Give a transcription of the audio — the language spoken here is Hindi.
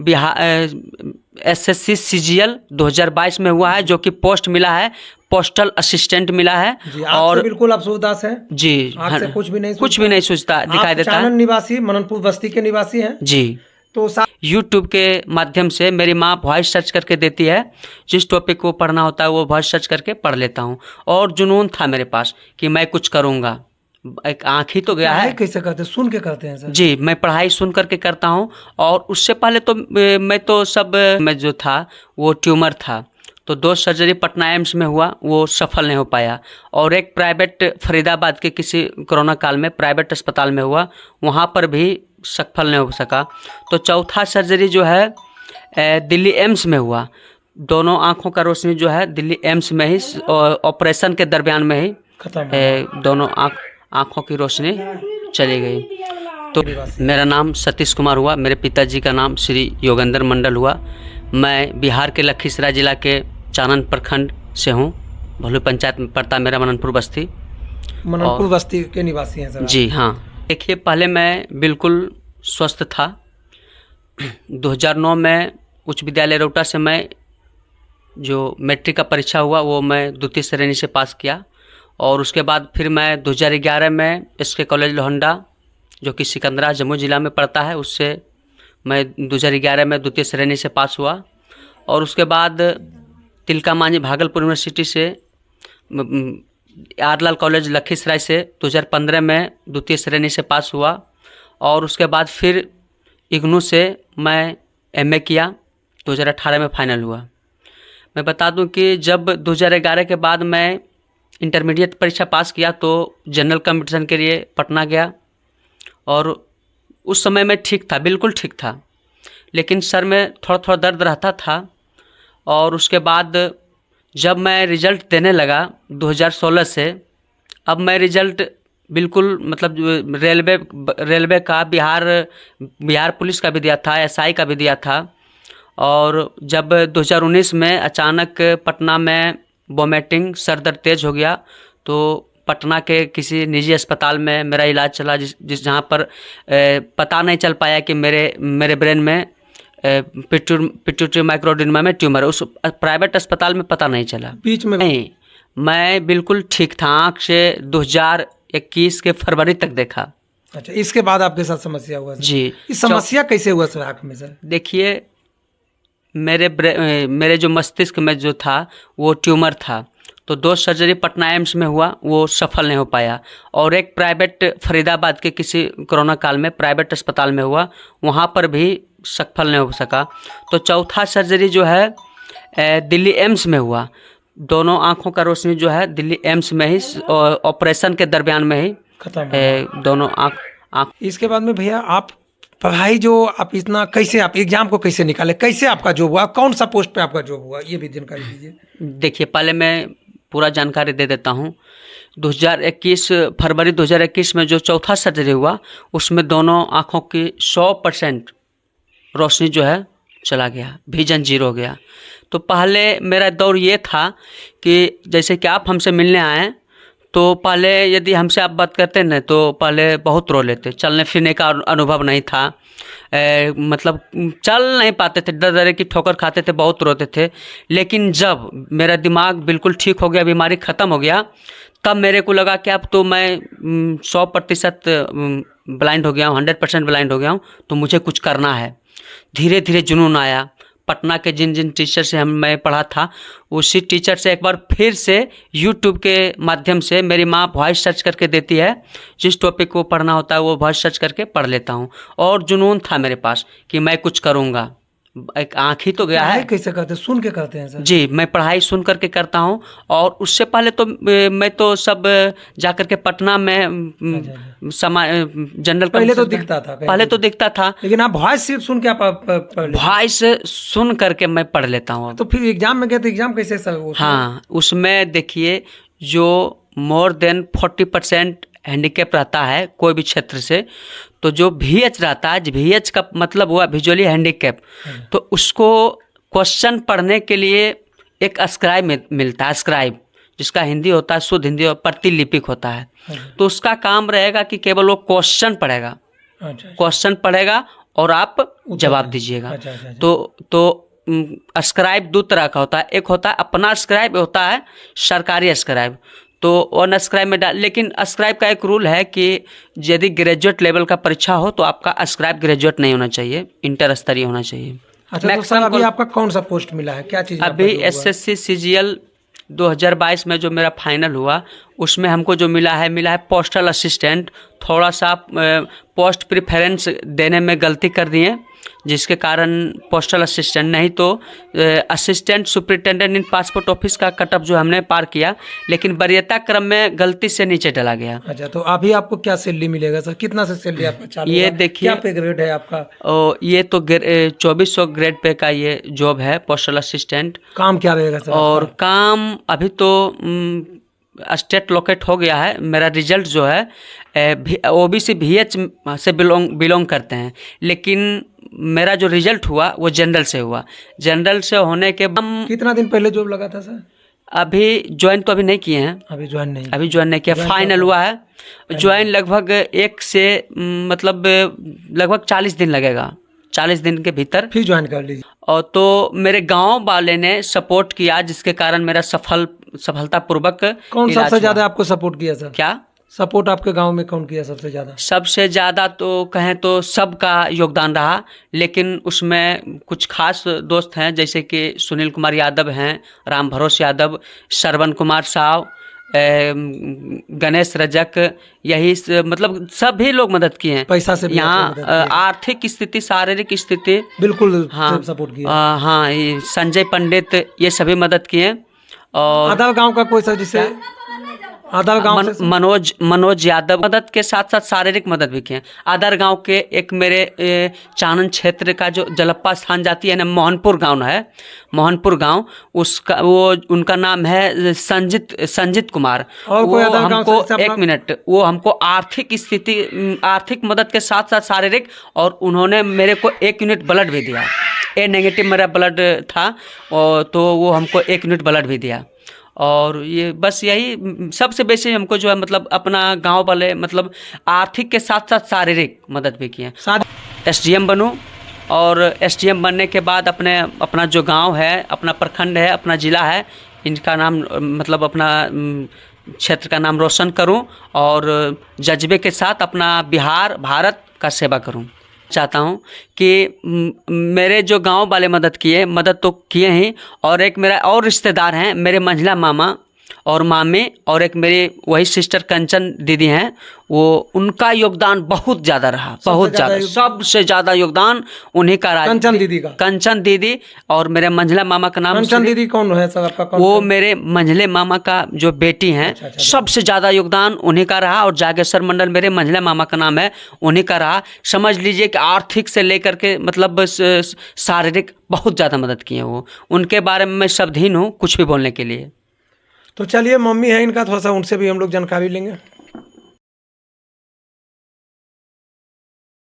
बिहार SSC CGL 2022 में हुआ है, जो कि पोस्ट मिला है, पोस्टल असिस्टेंट मिला है। जी, और बिल्कुल आप सूझदास हैं जी, आपसे कुछ भी नहीं सूझता दिखाई देता है। चानन निवासी मननपुर बस्ती के निवासी हैं जी। तो यूट्यूब के माध्यम से मेरी माँ वॉइस सर्च करके देती है, जिस टॉपिक को पढ़ना होता है वो वॉइस सर्च करके पढ़ लेता हूँ। और जुनून था मेरे पास कि मैं कुछ करूँगा, एक आँख ही तो गया है। कैसे करते, सुन के करते हैं सर? जी, मैं पढ़ाई सुन करके करता हूँ। और उससे पहले तो मैं तो सब मैं जो था वो ट्यूमर था, तो 2 सर्जरी पटना एम्स में हुआ, वो सफल नहीं हो पाया। और एक प्राइवेट फरीदाबाद के किसी कोरोना काल में प्राइवेट अस्पताल में हुआ, वहाँ पर भी सफल नहीं हो सका। तो चौथा सर्जरी जो है दिल्ली एम्स में हुआ। दोनों आँखों का रोशनी जो है दिल्ली एम्स में ही ऑपरेशन के दरमियान में ही दोनों आँखों की रोशनी चली गई। तो मेरा नाम सतीश कुमार हुआ, मेरे पिताजी का नाम श्री योगेंद्र मंडल हुआ। मैं बिहार के लखीसराय जिला के चानन प्रखंड से हूँ। भोलू पंचायत में पड़ता मेरा मननपुर बस्ती के निवासी हैं सर? जी हाँ। देखिए, पहले मैं बिल्कुल स्वस्थ था। 2009 में उच्च विद्यालय रौटा से मैं जो मैट्रिक का परीक्षा हुआ वो मैं द्वितीय श्रेणी से पास किया। और उसके बाद फिर मैं 2011 में SK कॉलेज लोहंडा, जो कि सिकंदरा जम्मू जिला में पड़ता है, उससे मैं 2011 में द्वितीय श्रेणी से पास हुआ। और उसके बाद तिलका मांझी भागलपुर यूनिवर्सिटी से आरलाल कॉलेज लखीसराय से 2015 में द्वितीय श्रेणी से पास हुआ। और उसके बाद फिर इग्नू से मैं MA किया, 2018 में फाइनल हुआ। मैं बता दूं कि जब 2011 के बाद मैं इंटरमीडिएट परीक्षा पास किया तो जनरल कंपटीशन के लिए पटना गया। और उस समय मैं ठीक था, बिल्कुल ठीक था, लेकिन सर में थोड़ा थोड़ा दर्द रहता था। और उसके बाद जब मैं रिज़ल्ट देने लगा 2016 से, अब मैं रिज़ल्ट बिल्कुल मतलब रेलवे का बिहार पुलिस का भी दिया था, SI का भी दिया था। और जब 2019 में अचानक पटना में वोमिटिंग, सर दर्द तेज हो गया, तो पटना के किसी निजी अस्पताल में मेरा इलाज चला, जहाँ पर पता नहीं चल पाया कि मेरे ब्रेन में पिट्यूटरी माइक्रोएडेनोमा में ट्यूमर है। उस प्राइवेट अस्पताल में पता नहीं चला बीच में। नहीं, मैं बिल्कुल ठीक था। आँख से 2021 के फरवरी तक देखा। अच्छा, इसके बाद आपके साथ समस्या हुआ सर? जी। इस समस्या कैसे हुआ सर आँख में सर? देखिए, मेरे जो मस्तिष्क में जो था वो ट्यूमर था, तो 2 सर्जरी पटना एम्स में हुआ, वो सफल नहीं हो पाया। और एक प्राइवेट फरीदाबाद के किसी कोरोना काल में प्राइवेट अस्पताल में हुआ, वहाँ पर भी सफल नहीं हो सका। तो चौथा सर्जरी जो है दिल्ली एम्स में हुआ। दोनों आँखों का रोशनी जो है दिल्ली एम्स में ही ऑपरेशन के दरमियान में ही दोनों आँख। इसके बाद में भैया आप पढ़ाई जो आप इतना कैसे, आप एग्जाम को कैसे निकाले, कैसे आपका जॉब हुआ, कौन सा पोस्ट पे आपका जॉब हुआ, ये भी जानकारी दीजिए। देखिए, पहले मैं पूरा जानकारी दे देता हूँ। 2021 फरवरी 2021 में जो चौथा सर्जरी हुआ, उसमें दोनों आँखों की 100% रोशनी जो है चला गया, विजन 0 हो गया। तो पहले मेरा दौर ये था कि जैसे कि आप हमसे मिलने आए, तो पहले यदि हमसे आप बात करते न तो पहले बहुत रो लेते, चलने फिरने का अनुभव नहीं था, मतलब चल नहीं पाते थे, डर डर की ठोकर खाते थे, बहुत रोते थे। लेकिन जब मेरा दिमाग बिल्कुल ठीक हो गया, बीमारी ख़त्म हो गया, तब मेरे को लगा कि अब तो मैं 100% ब्लाइंड हो गया हूँ, 100% ब्लाइंड हो गया हूँ, तो मुझे कुछ करना है। धीरे धीरे जुनून आया। पटना के जिन टीचर से मैं पढ़ा था, उसी टीचर से एक बार फिर से यूट्यूब के माध्यम से मेरी माँ वॉइस सर्च करके देती है, जिस टॉपिक को पढ़ना होता है वो वॉइस सर्च करके पढ़ लेता हूँ। और जुनून था मेरे पास कि मैं कुछ करूँगा, एक आँख ही तो गया है। कैसे करते, सुन के करते हैं सर? जी, मैं पढ़ाई सुन करके करता हूँ। और उससे पहले तो मैं तो सब जाकर के पटना में जनरल पहले तो दिखता था, लेकिन आप वॉइस सिर्फ सुन के आप वॉइस सुन करके मैं पढ़ लेता हूँ। तो फिर एग्जाम में गए तो एग्जाम कैसे सर? हाँ, उसमें देखिए, जो मोर देन 40% हैंडीकैप रहता है कोई भी क्षेत्र से, तो जो VH रहता है, VH का मतलब हुआ विजुअली हैंडीकैप, तो उसको क्वेश्चन पढ़ने के लिए एक स्क्राइब मिलता है, स्क्राइब जिसका हिंदी होता है शुद्ध हिंदी और प्रतिलिपिक होता है। तो उसका काम रहेगा कि केवल वो क्वेश्चन पढ़ेगा, क्वेश्चन पढ़ेगा और आप जवाब दीजिएगा। अच्छा, अच्छा, अच्छा। तो स्क्राइब दो तरह का होता है, एक होता है अपना स्क्राइब, होता है सरकारी स्क्राइब। तो अनस्क्राइब में लेकिन स्क्राइब का एक रूल है कि यदि ग्रेजुएट लेवल का परीक्षा हो तो आपका स्क्राइब ग्रेजुएट नहीं होना चाहिए, इंटर स्तरीय होना चाहिए। अच्छा, तो सर अभी आपका कौन सा पोस्ट मिला है, क्या चीज़ में अभी आपका job हुआ? SSC CGL 2022 में जो मेरा फाइनल हुआ उसमें हमको जो मिला है पोस्टल असिस्टेंट। थोड़ा सा पोस्ट प्रिफरेंस देने में गलती कर दिए, जिसके कारण पोस्टल असिस्टेंट, नहीं तो assistant superintendent in passport office का कटअप जो हमने पार किया, लेकिन वरीयता क्रम में गलती से नीचे डला गया। अच्छा, तो अभी आपको क्या सैलरी मिलेगा सर, कितना से सैलरी आपका चालू ये होगा? देखिए, क्या पे ग्रेड है आपका? ये तो 2400 ग्रेड पे का ये जॉब है पोस्टल असिस्टेंट। काम क्या रहेगा सर और आपका? काम अभी तो स्टेट लोकेट हो गया है। मेरा रिजल्ट जो है OBC VH से बिलोंग करते हैं, लेकिन मेरा जो रिजल्ट हुआ वो जनरल से हुआ। जनरल से होने के बाद कितना दिन पहले जॉब लगा था सर? अभी ज्वाइन तो अभी नहीं किए हैं, अभी ज्वाइन नहीं? अभी ज्वाइन नहीं किया, फाइनल हुआ है। ज्वाइन लगभग 1 से मतलब लगभग 40 दिन लगेगा, 40 दिन के भीतर फिर ज्वाइन कर लीजिए। और तो मेरे गांव वाले ने सपोर्ट किया, जिसके कारण मेरा सफलतापूर्वक कौन इलाज सबसे हुआ। ज्यादा आपको सपोर्ट किया सर? क्या सपोर्ट आपके गांव में कौन किया सबसे ज्यादा? सबसे ज़्यादा तो कहें तो सबका योगदान रहा, लेकिन उसमें कुछ खास दोस्त हैं, जैसे कि सुनील कुमार यादव हैं, राम भरोसे यादव, श्रवण कुमार साव, गणेश रजक, मतलब सभी लोग मदद किए हैं। पैसा से भी आपने यहाँ मदद किया? आर्थिक स्थिति, शारीरिक स्थिति, बिल्कुल हाँ सपोर्ट किया। हाँ, ये संजय पंडित, ये सभी मदद किए। और आदर गांव का कोई सर, जिसे आदर गांव से मनोज यादव मदद के साथ साथ शारीरिक मदद भी किए। आदर गांव के एक मेरे चानन क्षेत्र का जो जलप्पा स्थान जाती है ना, मोहनपुर गांव है, मोहनपुर गांव, उसका उनका नाम है संजित कुमार। और वो कोई आदर गांव हमको से एक मिनट, वो हमको आर्थिक मदद के साथ साथ शारीरिक, और उन्होंने मेरे को 1 यूनिट ब्लड भी दिया। A- मेरा ब्लड था, और तो वो हमको 1 यूनिट ब्लड भी दिया। और ये बस यही सबसे बेसी हमको जो है मतलब अपना गांव वाले मतलब आर्थिक के साथ साथ शारीरिक मदद भी किए। SDM बनूं, और SDM बनने के बाद अपना जो गांव है, अपना प्रखंड है, अपना ज़िला है, इनका नाम मतलब अपना क्षेत्र का नाम रोशन करूं, और जज्बे के साथ अपना बिहार भारत का सेवा करूं। चाहता हूं कि मेरे जो गांव वाले मदद तो किए ही, और एक मेरा और रिश्तेदार हैं, मेरे मंझला मामा और मामे, और एक मेरी वही सिस्टर कंचन दीदी हैं, वो उनका योगदान बहुत ज़्यादा रहा, बहुत ज़्यादा, सबसे ज़्यादा योगदान उन्हीं का रहा। कंचन दीदी का? कंचन दीदी, और मेरे मंझला मामा का नाम कंचन दीदी कौन है सर आपका? वो मेरे मंझले मामा का जो बेटी हैं। अच्छा, अच्छा, सबसे ज़्यादा योगदान उन्हीं का रहा, और जागेश्वर मंडल मेरे मंझले मामा का नाम है, उन्हीं का रहा। समझ लीजिए कि आर्थिक से लेकर के मतलब शारीरिक बहुत ज़्यादा मदद किए वो। उनके बारे में मैं शब्दहीन हूँ कुछ भी बोलने के लिए। तो चलिए, मम्मी है इनका, थोड़ा सा उनसे भी हम लोग जानकारी लेंगे।